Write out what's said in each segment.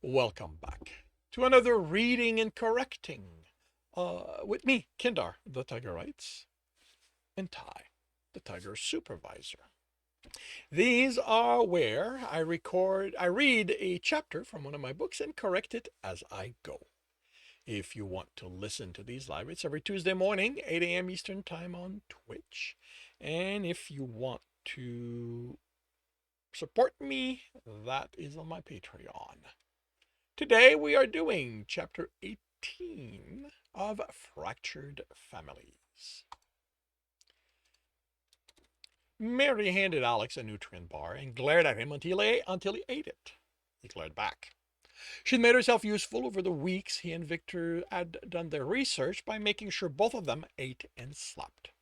Welcome back to another reading and correcting with me, Kindar, the Tiger Writes, and Ty, the Tiger Supervisor. These are where I read a chapter from one of my books and correct it as I go. If you want to listen to these live, it's every Tuesday morning, 8 a.m. Eastern Time on Twitch. And if you want to support me, that is on my Patreon. Today we are doing chapter 18 of Fractured Families. Mary handed Alex a nutrient bar and glared at him until he ate it. He glared back. She'd made herself useful over the weeks he and Victor had done their research by making sure both of them ate and slept.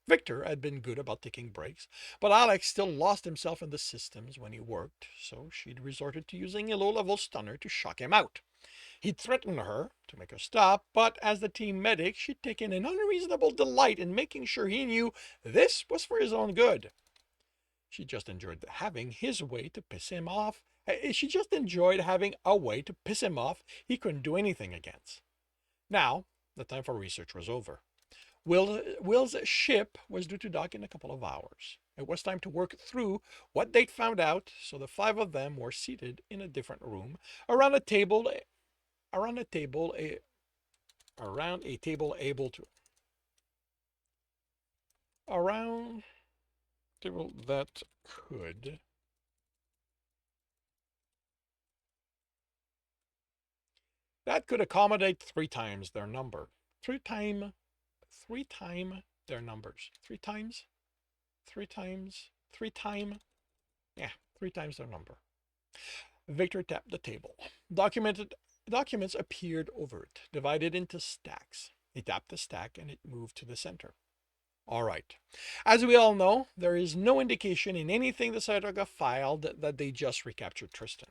Victor had been good about taking breaks, but Alex still lost himself in the systems when he worked, so she'd resorted to using a low-level stunner to shock him out. He'd threatened her to make her stop, but as the team medic, she'd taken an unreasonable delight in making sure he knew this was for his own good. She just enjoyed having his way to piss him off. She just enjoyed having a way to piss him off he couldn't do anything against. Now, the time for research was over. Will's ship was due to dock in a couple of hours. It was time to work through what they'd found out, so the five of them were seated in a different room around a table around a table a around a table able to around table that could accommodate three times their number. Three time three time their numbers. Three times? Three times? Three time? Yeah, three times their number. Victor tapped the table. Documents appeared over it, divided into stacks. He tapped the stack and it moved to the center. All right. As we all know, there is no indication in anything the Saratoga filed that they just recaptured Tristan.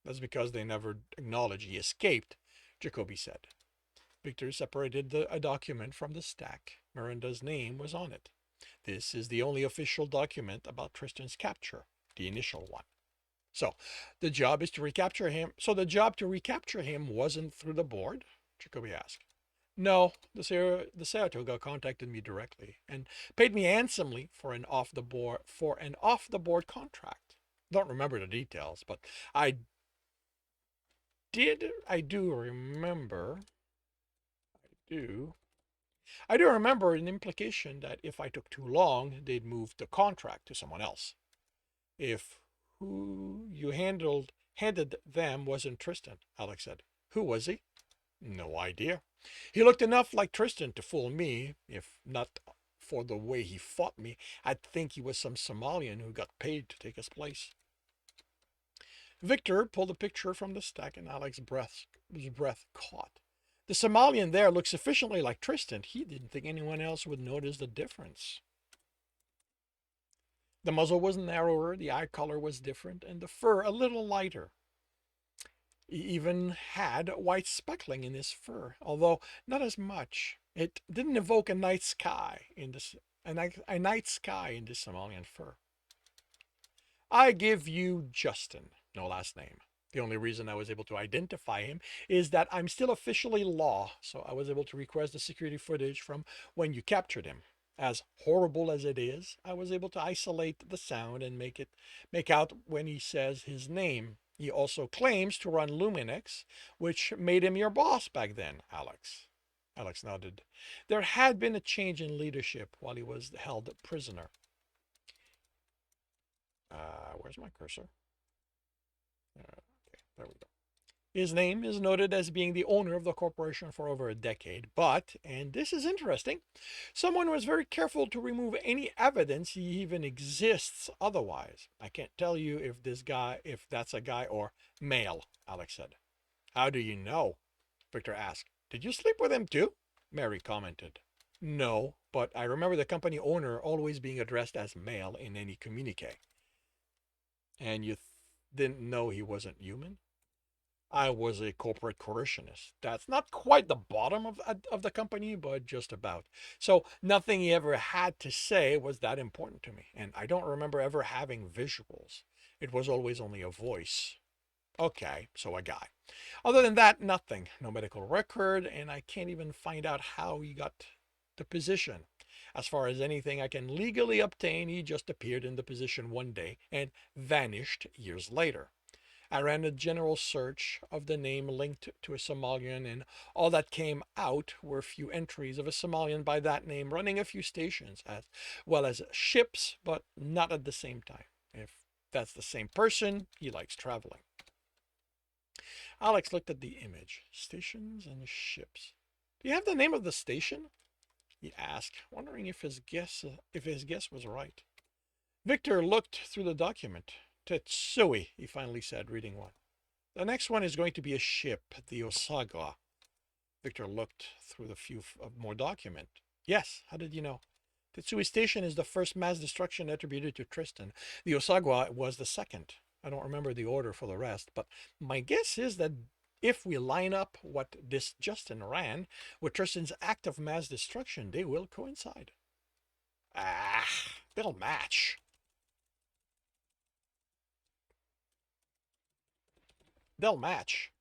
That's because they never acknowledged he escaped, Jacoby said. Victor separated a document from the stack. Miranda's name was on it. This is the only official document about Tristan's capture, the initial one. So the job is to recapture him. So the job to recapture him wasn't through the board? Jacoby asked. No, the Saratoga contacted me directly and paid me handsomely for an off the board contract. Don't remember the details, but I do remember do I do remember an implication that if I took too long, they'd move the contract to someone else. If who you handed them wasn't Tristan, Alex said. Who was he? No idea. He looked enough like Tristan to fool me. If not for the way he fought me, I'd think he was some Somalian who got paid to take his place. Victor pulled a picture from the stack and Alex's breath caught. The Somalian there looked sufficiently like Tristan. He didn't think anyone else would notice the difference. The muzzle was narrower, the eye color was different, and the fur a little lighter. He even had white speckling in his fur, although not as much. It didn't evoke a night sky in this Somalian fur. I give you Justin, no last name. The only reason I was able to identify him is that I'm still officially law, so I was able to request the security footage from when you captured him. As horrible as it is, I was able to isolate the sound and make out when he says his name. He also claims to run Luminex, which made him your boss back then, Alex. Alex nodded. There had been a change in leadership while he was held prisoner. Where's my cursor? Okay, there we go. His name is noted as being the owner of the corporation for over a decade, but, and this is interesting, someone was very careful to remove any evidence he even exists otherwise. I can't tell you if that's a guy or male, Alex said. How do you know? Victor asked. Did you sleep with him too? Mary commented. No, but I remember the company owner always being addressed as male in any communique. And you didn't know he wasn't human? I was a corporate coercionist. That's not quite the bottom of the company, but just about. So nothing he ever had to say was that important to me. And I don't remember ever having visuals. It was always only a voice. Okay, so a guy. Other than that, nothing. No medical record, and I can't even find out how he got the position. As far as anything I can legally obtain, he just appeared in the position one day and vanished years later. I ran a general search of the name linked to a Somalian, and all that came out were a few entries of a Somalian by that name running a few stations, as well as ships, but not at the same time. If that's the same person, he likes traveling. Alex looked at the image. Stations and ships. Do you have the name of the station? He asked, wondering if his guess was right. Victor looked through the document. Tetsui, he finally said, reading one. The next one is going to be a ship, the Osaga. Victor looked through the few more document. Yes, how did you know? Tetsui Station is the first mass destruction attributed to Tristan. The Osagwa was the second. I don't remember the order for the rest, but my guess is that if we line up what this Justin ran with Tristan's act of mass destruction, they will coincide. Ah, they'll match. They'll match.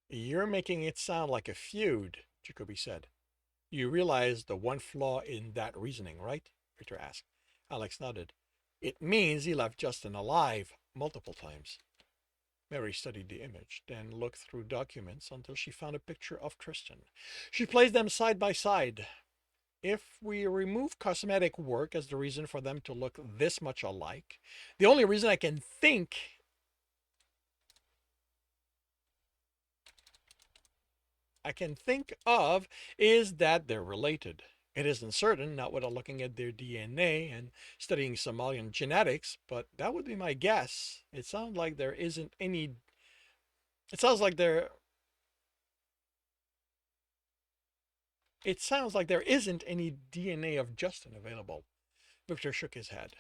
You're making it sound like a feud, Jacoby said. You realize the one flaw in that reasoning, right? Victor asked. Alex nodded. It means he left Justin alive multiple times. Mary studied the image, then looked through documents until she found a picture of Tristan. She placed them side by side. If we remove cosmetic work as the reason for them to look this much alike, the only reason I can think of is that they're related. It isn't certain, not without looking at their DNA and studying Somalian genetics, but that would be my guess. It sounds like there isn't any. It sounds like there. It sounds like there isn't any DNA of Justin available. Victor shook his head.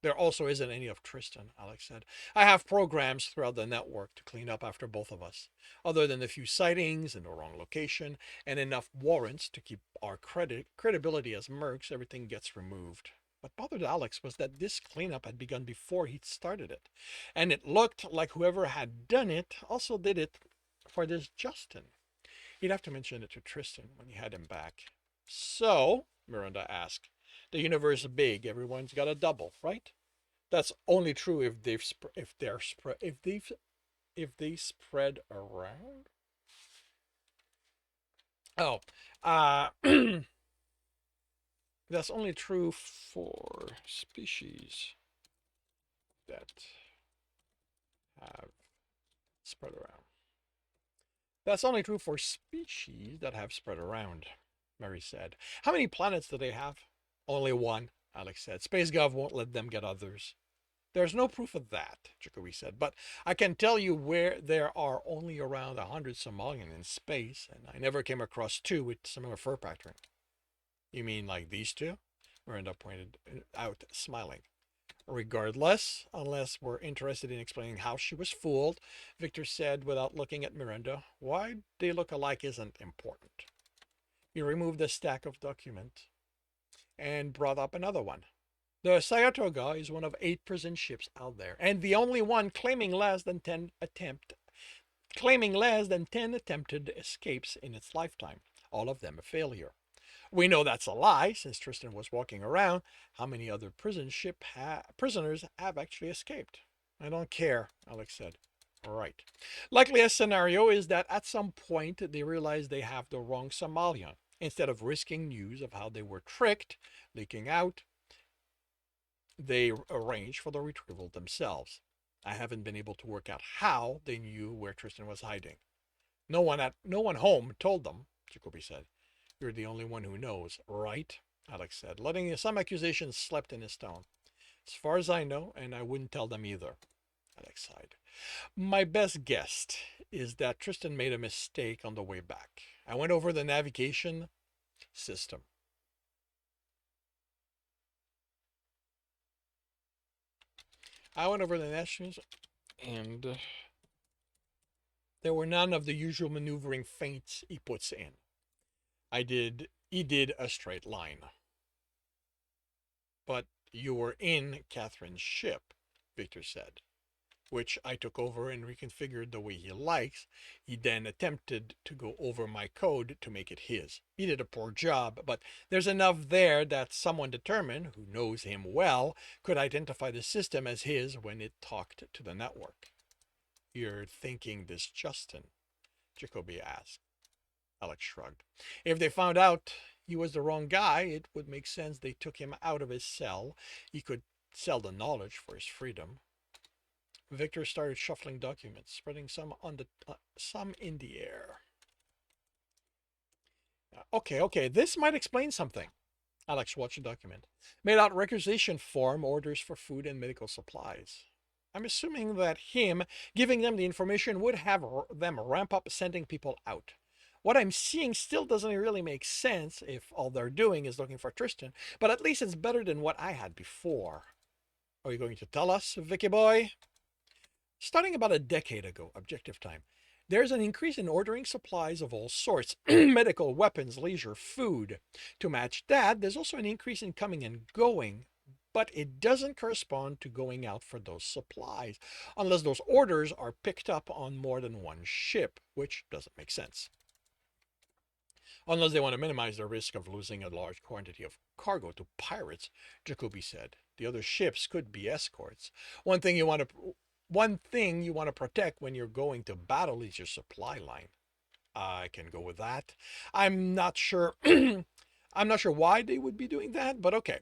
There also isn't any of Tristan, Alex said. I have programs throughout the network to clean up after both of us. Other than a few sightings in the wrong location and enough warrants to keep our credibility as mercs, everything gets removed. What bothered Alex was that this cleanup had begun before he'd started it. And it looked like whoever had done it also did it for this Justin. He'd have to mention it to Tristan when he had him back. So, Miranda asked, the universe is big. Everyone's got a double, right? That's only true if they spread around. Oh, uh, that's only true for species that have spread around. That's only true for species that have spread around, Mary said. How many planets do they have? Only one, Alex said. SpaceGov won't let them get others. There's no proof of that, Jacoby said, but I can tell you where there are only around 100 Somalian in space, and I never came across two with similar fur pattern. You mean like these two? Miranda pointed out, smiling. Regardless, unless we're interested in explaining how she was fooled, Victor said without looking at Miranda, why they look alike isn't important. He removed a stack of documents and brought up another one. The Saratoga is one of 8 prison ships out there, and the only one claiming less than 10 attempted escapes in its lifetime, all of them a failure. We know that's a lie, since Tristan was walking around. How many other prisoners have actually escaped? I don't care, Alex said. Right. Likeliest scenario is that at some point they realize they have the wrong Somalian. Instead of risking news of how they were tricked, leaking out, they arrange for the retrieval themselves. I haven't been able to work out how they knew where Tristan was hiding. No one home told them, Jacoby said. You're the only one who knows, right? Alex said, letting some accusations slip in his tone. As far as I know, and I wouldn't tell them either. Alex sighed. My best guess is that Tristan made a mistake on the way back. I went over the navigation system. And there were none of the usual maneuvering feints he puts in. He did a straight line. But you were in Catherine's ship, Victor said. which I took over and reconfigured the way he likes. He then attempted to go over my code to make it his. He did a poor job, but there's enough there that someone determined, who knows him well, could identify the system as his when it talked to the network. You're thinking this, Justin? Jacoby asked. Alex shrugged. If they found out he was the wrong guy, it would make sense they took him out of his cell. He could sell the knowledge for his freedom. Victor started shuffling documents, spreading some in the air. Okay, this might explain something. Alex watched the document. Made out requisition form orders for food and medical supplies. I'm assuming that him giving them the information would have them ramp up sending people out. What I'm seeing still doesn't really make sense if all they're doing is looking for Tristan, but at least it's better than what I had before. Are you going to tell us, Vicky boy? Starting about a decade ago, objective time, there's an increase in ordering supplies of all sorts, medical, weapons, leisure, food. To match that, there's also an increase in coming and going, but it doesn't correspond to going out for those supplies, unless those orders are picked up on more than one ship, which doesn't make sense. Unless they want to minimize the risk of losing a large quantity of cargo to pirates, Jacoby said. The other ships could be escorts. One thing you want to protect when you're going to battle is your supply line. I can go with that. I'm not sure I'm not sure why they would be doing that, but okay.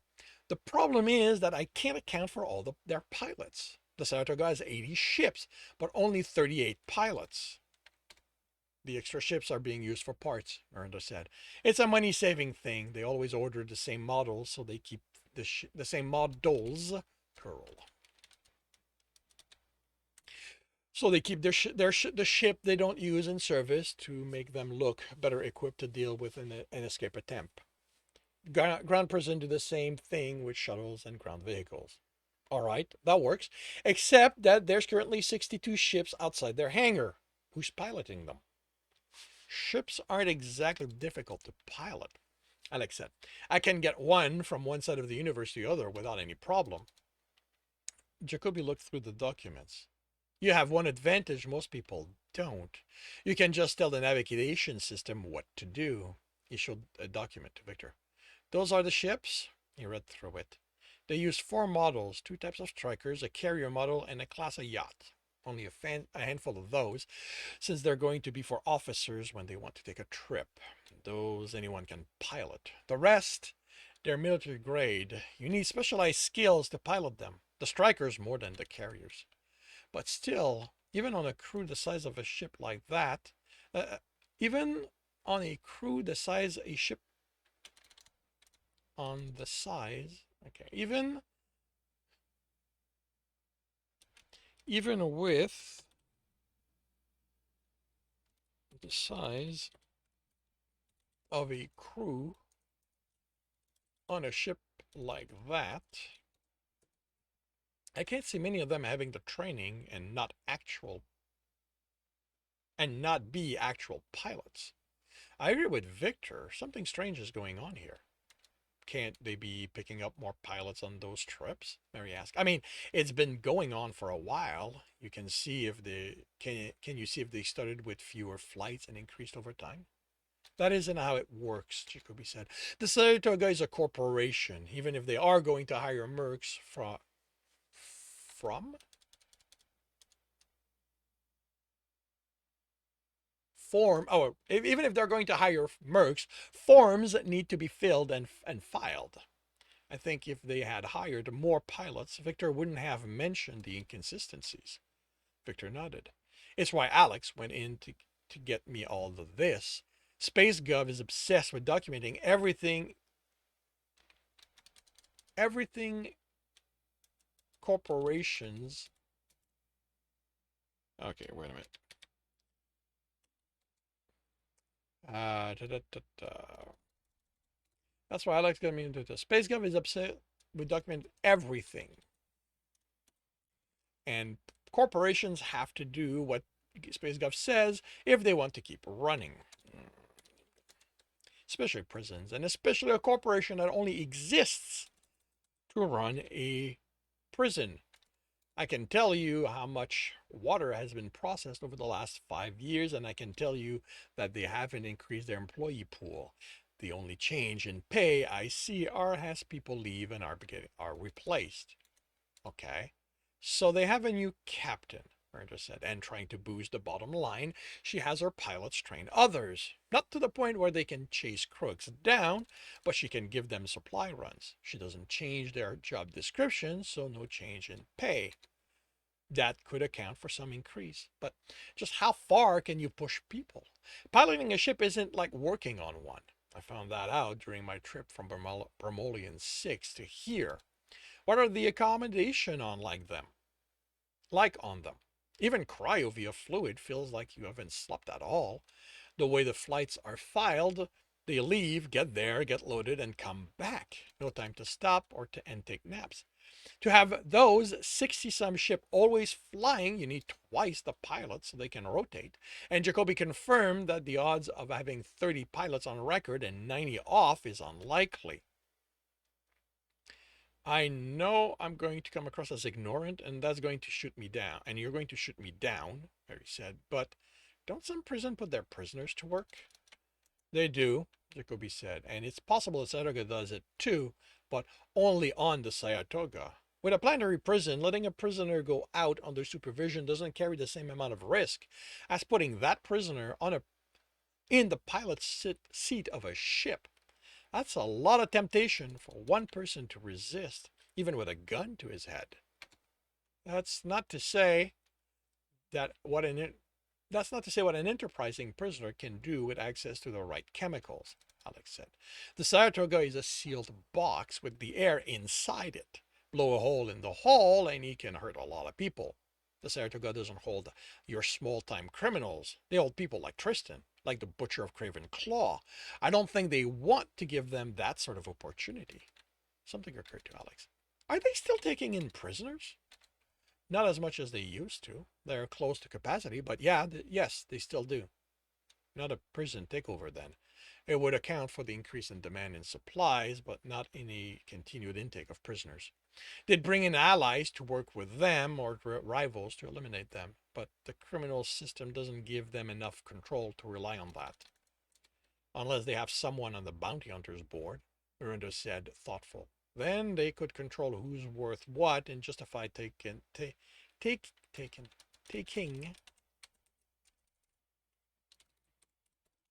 The problem is that I can't account for all their pilots. The Saratoga has 80 ships, but only 38 pilots. The extra ships are being used for parts, Miranda said. It's a money-saving thing. They always order the same models, so they keep the same models, plural. So they keep the ship they don't use in service to make them look better equipped to deal with an escape attempt. Ground prison do the same thing with shuttles and ground vehicles. All right, that works. Except that there's currently 62 ships outside their hangar. Who's piloting them? Ships aren't exactly difficult to pilot, Alex said. I can get one from one side of the universe to the other without any problem. Jacoby looked through the documents. You have one advantage most people don't. You can just tell the navigation system what to do. He showed a document to Victor. Those are the ships? He read through it. They use 4 models, 2 types of strikers, a carrier model, and a class of yacht. Only a handful of those, since they're going to be for officers when they want to take a trip. Those anyone can pilot. The rest, they're military grade. You need specialized skills to pilot them. The strikers more than the carriers. But still, even on a crew the size of a ship like that, even on a crew the size a ship on the size, okay, even with the size of a crew on a ship like that, I can't see many of them having the training and not be actual pilots. I agree with Victor. Something strange is going on here. Can't they be picking up more pilots on those trips? Mary asked. I mean, it's been going on for a while. You can see if can you see if they started with fewer flights and increased over time? That isn't how it works, Jacoby said. The Saratoga is a corporation. Even if they are going to hire mercs from form, oh, even if they're going to hire mercs, forms need to be filled and filed. I think if they had hired more pilots, Victor wouldn't have mentioned the inconsistencies. Victor nodded. It's why Alex went in to get me all of this. Space Gov is obsessed with documenting everything corporations. Okay, wait a minute. That's why Alex got me into this. Space Gov is upset with document everything. And corporations have to do what Space Gov says if they want to keep running. Especially prisons, and especially a corporation that only exists to run a prison. I can tell you how much water has been processed over the last 5 years, and I can tell you that they haven't increased their employee pool. The only change in pay I see are as people leave and are replaced. Okay. So they have a new captain, Miranda said, and trying to boost the bottom line, she has her pilots train others. Not to the point where they can chase crooks down, but she can give them supply runs. She doesn't change their job description, so no change in pay. That could account for some increase. But just how far can you push people? Piloting a ship isn't like working on one. I found that out during my trip from Bermolian 6 to here. What are the accommodation on like them? Like on them. Even cryovia fluid feels like you haven't slept at all. The way the flights are filed, they leave, get there, get loaded, and come back. No time to stop or and take naps. To have those 60-some ship always flying, you need twice the pilots so they can rotate. And Jacoby confirmed that the odds of having 30 pilots on record and 90 off is unlikely. I know I'm going to come across as ignorant, and that's going to shoot me down. And you're going to shoot me down, Mary said. But don't some prison put their prisoners to work? They do, Jacoby said. And it's possible that Saratoga does it too, but only on the Saratoga. With a planetary prison, letting a prisoner go out under supervision doesn't carry the same amount of risk as putting that prisoner in the pilot's seat of a ship. That's a lot of temptation for one person to resist, even with a gun to his head. That's not to say that what an that's not to say what an enterprising prisoner can do with access to the right chemicals, Alex said. The Saratoga is a sealed box with the air inside it. Blow a hole in the hull and he can hurt a lot of people. The Saratoga doesn't hold your small-time criminals. They hold people like Tristan, like the Butcher of Craven Claw. I don't think they want to give them that sort of opportunity. Something occurred to Alex. Are they still taking in prisoners? Not as much as they used to. They're close to capacity, but yeah, yes, they still do. Not a prison takeover then. It would account for the increase in demand in supplies, but not in a continued intake of prisoners. They'd bring in allies to work with them or rivals to eliminate them, but the criminal system doesn't give them enough control to rely on that. Unless they have someone on the bounty hunters board, Miranda said, thoughtful. Then they could control who's worth what and justify taking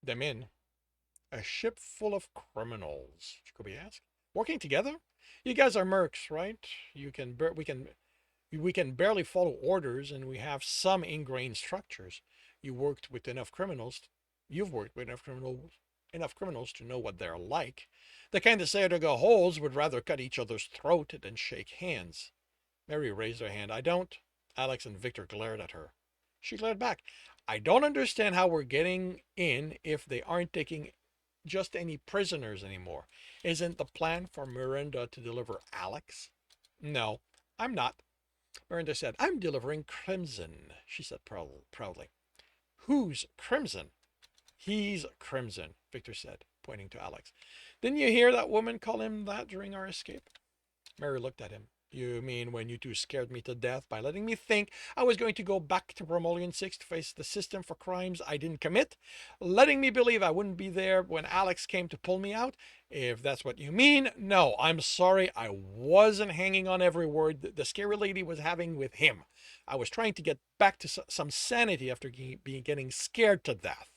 them in. A ship full of criminals, Jacoby asked. Working together? You guys are mercs, right? We can barely follow orders, and we have some ingrained structures. You worked with enough criminals. You've worked with enough criminals to know what they're like. The kind of Saratoga holes would rather cut each other's throat than shake hands. Mary raised her hand. I don't. Alex and Victor glared at her. She glared back. I don't understand how we're getting in if they aren't taking just any prisoners anymore. Isn't the plan for Miranda to deliver Alex? No, I'm not. Miranda said, I'm delivering Crimson, she said proudly. Who's Crimson? He's Crimson, Victor said, pointing to Alex. Didn't you hear that woman call him that during our escape? Mary looked at him. You mean when you two scared me to death by letting me think I was going to go back to Bromolian 6 to face the system for crimes I didn't commit? Letting me believe I wouldn't be there when Alex came to pull me out? If that's what you mean, no, I'm sorry. I wasn't hanging on every word the scary lady was having with him. I was trying to get back to some sanity after getting scared to death.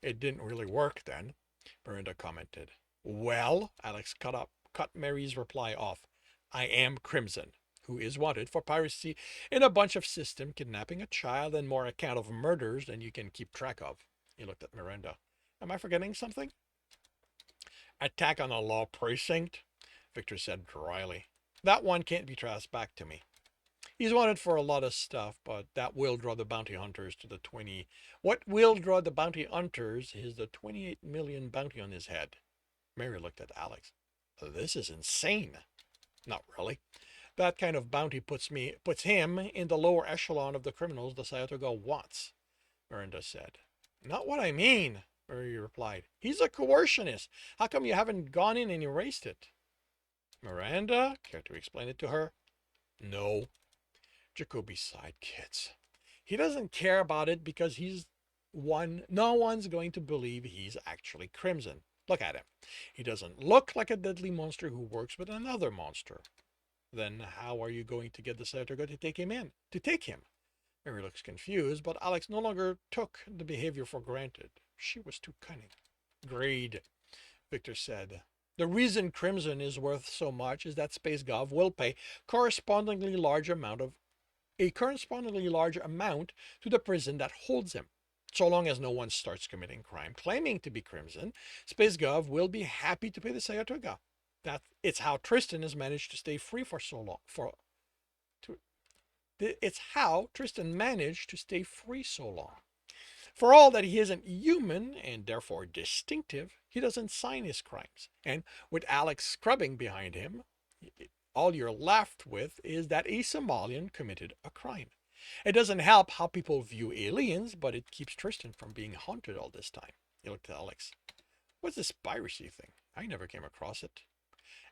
It didn't really work then, Miranda commented. Well, Alex cut Mary's reply off. I am Crimson, who is wanted for piracy in a bunch of system, kidnapping a child, and more account of murders than you can keep track of. He looked at Miranda. Am I forgetting something? Attack on a law precinct, Victor said dryly. That one can't be traced back to me. He's wanted for a lot of stuff, but that will draw the bounty hunters to the 20. What will draw the bounty hunters is the 28 million bounty on his head. Mary looked at Alex. This is insane. Not really. That kind of bounty puts him in the lower echelon of the criminals the Saratoga wants, Miranda said. Not what I mean, Mary replied. He's a coercionist. How come you haven't gone in and erased it? Miranda, care to explain it to her? No. Jacoby sighed. Kids. He doesn't care about it because no one's going to believe he's actually Crimson. Look at him. He doesn't look like a deadly monster who works with another monster. Then how are you going to get the Saratoga to take him in? To take him? Mary looks confused, but Alex no longer took the behavior for granted. She was too cunning. Agreed, Victor said. The reason Crimson is worth so much is that SpaceGov will pay correspondingly large amount of a correspondingly large amount to the prison that holds him. So long as no one starts committing crime claiming to be Crimson, SpaceGov will be happy to pay the Saratoga. It's how Tristan has managed to stay free for so long. It's how Tristan managed to stay free so long. For all that he isn't human and therefore distinctive, he doesn't sign his crimes. And with Alex scrubbing behind him, all you're left with is that a Somalian committed a crime. It doesn't help how people view aliens, but it keeps Tristan from being haunted all this time. He looked at Alex. What's this piracy thing? I never came across it.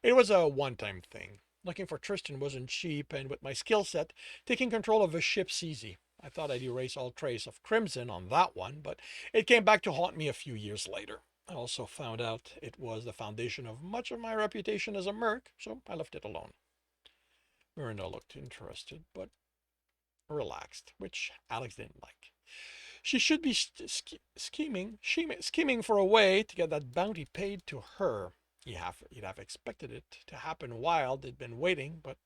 It was a one-time thing. Looking for Tristan wasn't cheap, and with my skill set, taking control of a ship's easy. I thought I'd erase all trace of Crimson on that one, but it came back to haunt me a few years later. I also found out it was the foundation of much of my reputation as a merc, so I left it alone. Miranda looked interested, but relaxed, which Alex didn't like. She should be scheming for a way to get that bounty paid to her. You'd have expected it to happen while they'd been waiting, but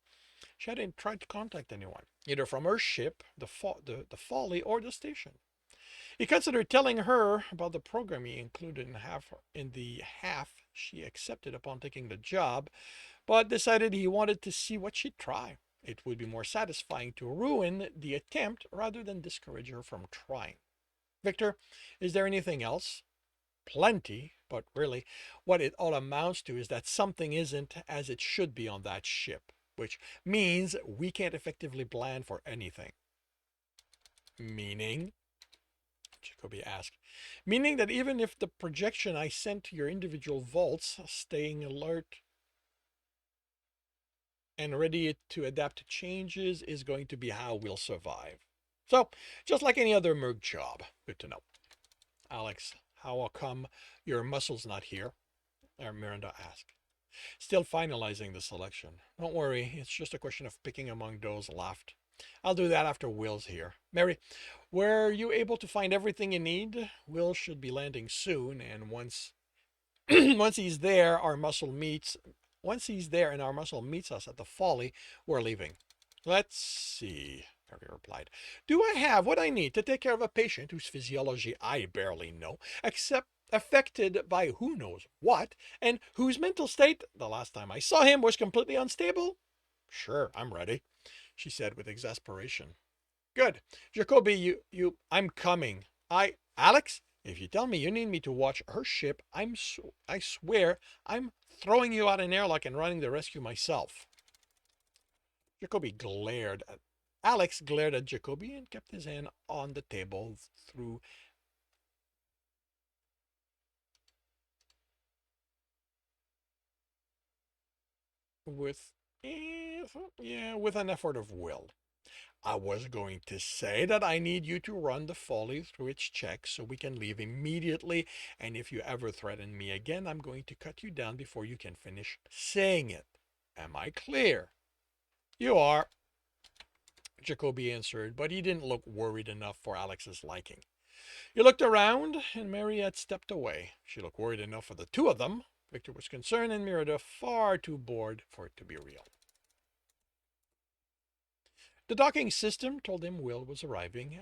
she hadn't tried to contact anyone, either from her ship, the Folly, or the station. He considered telling her about the program he included in the half she accepted upon taking the job, but decided he wanted to see what she'd try. It would be more satisfying to ruin the attempt rather than discourage her from trying. Victor, is there anything else? Plenty, but really, what it all amounts to is that something isn't as it should be on that ship, which means we can't effectively plan for anything. Meaning? Jacoby asked. Meaning that even if the projection I sent to your individual vaults, staying alert and ready to adapt to changes is going to be how we'll survive. So, just like any other merc job. Good to know. Alex, how come your muscle's not here? Miranda asked. Still finalizing the selection. Don't worry, it's just a question of picking among those left. I'll do that after Will's here. Mary, were you able to find everything you need? Will should be landing soon, and once once he's there, our muscle meets. Once he's there and our muscle meets us at the Folly, we're leaving. Let's see, Mary replied. Do I have what I need to take care of a patient whose physiology I barely know, except affected by who knows what, and whose mental state, the last time I saw him, was completely unstable? Sure, I'm ready, she said with exasperation. Good. Jacoby, I'm coming. Alex, if you tell me you need me to watch her ship, I swear I'm throwing you out an airlock and running the rescue myself. Jacoby glared at Alex glared at Jacoby and kept his hand on the table through with with an effort of will. I was going to say that I need you to run the Folly through its checks so we can leave immediately, and if you ever threaten me again, I'm going to cut you down before you can finish saying it. Am I clear? You are, Jacoby answered, but he didn't look worried enough for Alex's liking. He looked around, and Mary had stepped away. She looked worried enough for the two of them. Victor was concerned, and Miranda far too bored for it to be real. The docking system told him Will was arriving.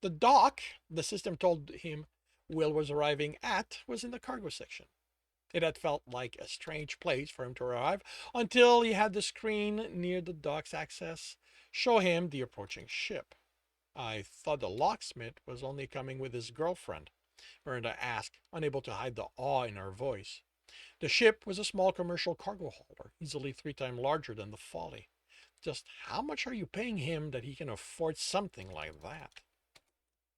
The dock the system told him Will was arriving at was in the cargo section. It had felt like a strange place for him to arrive until he had the screen near the dock's access show him the approaching ship. I thought the locksmith was only coming with his girlfriend, Miranda asked, unable to hide the awe in her voice. The ship was a small commercial cargo hauler, easily 3 times larger than the Folly. Just how much are you paying him that he can afford something like that?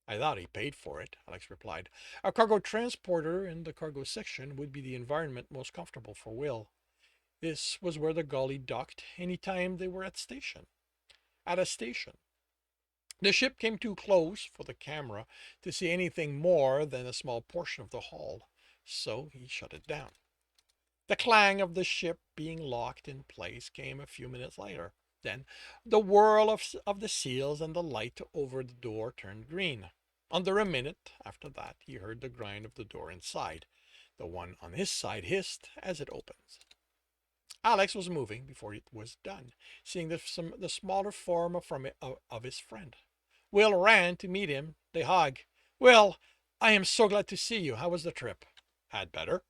I thought he paid for it, Alex replied. A cargo transporter in the cargo section would be the environment most comfortable for Will. This was where the gully docked any time they were at a station. The ship came too close for the camera to see anything more than a small portion of the hull, so he shut it down. The clang of the ship being locked in place came a few minutes later. Then the whirl of the seals and the light over the door turned green. Under a minute after that, he heard the grind of the door inside. The one on his side hissed as it opens. Alex was moving before it was done, seeing the smaller form of his friend. Will ran to meet him. They hug. Will, I am so glad to see you. How was the trip? Had better.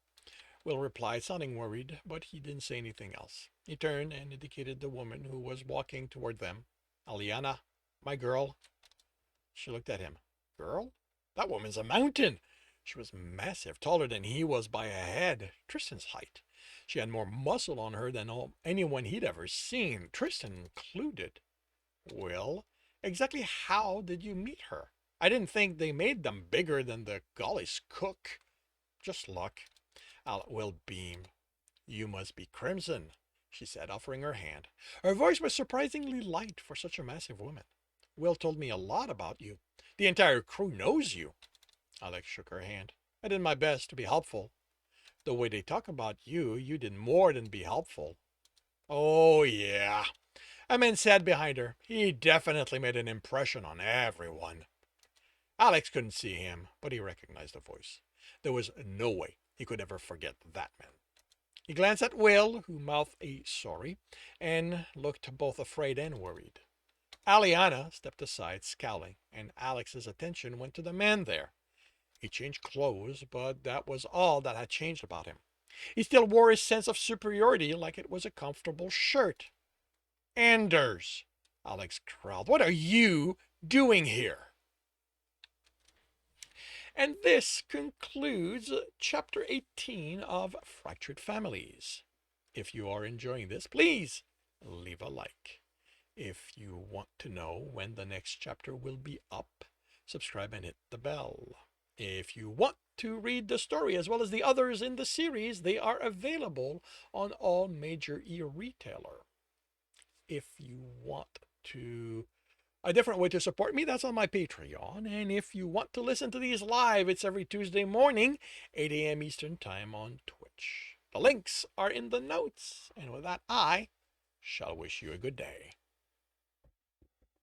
Will replied, sounding worried, but he didn't say anything else. He turned and indicated the woman who was walking toward them. Aliana, my girl. She looked at him. Girl? That woman's a mountain. She was massive, taller than he was by a head, Tristan's height. She had more muscle on her than anyone he'd ever seen, Tristan included. Well, exactly how did you meet her? I didn't think they made them bigger than the Gully's cook. Just luck. Will beamed. You must be Crimson, she said, offering her hand. Her voice was surprisingly light for such a massive woman. Will told me a lot about you. The entire crew knows you. Alex shook her hand. I did my best to be helpful. The way they talk about you, you did more than be helpful. Oh, yeah. A man sat behind her. He definitely made an impression on everyone. Alex couldn't see him, but he recognized the voice. There was no way he could ever forget that man. He glanced at Will, who mouthed a sorry, and looked both afraid and worried. Aliana stepped aside, scowling, and Alex's attention went to the man there. He changed clothes, but that was all that had changed about him. He still wore his sense of superiority like it was a comfortable shirt. Anders, Alex growled, what are you doing here? And this concludes Chapter 18 of Fractured Families. If you are enjoying this, please leave a like. If you want to know when the next chapter will be up, subscribe and hit the bell. If you want to read the story as well as the others in the series, they are available on all major e-retailer. If you want to a different way to support me, that's on my Patreon. And if you want to listen to these live, it's every Tuesday morning, 8 a.m. Eastern Time on Twitch. The links are in the notes. And with that, I shall wish you a good day.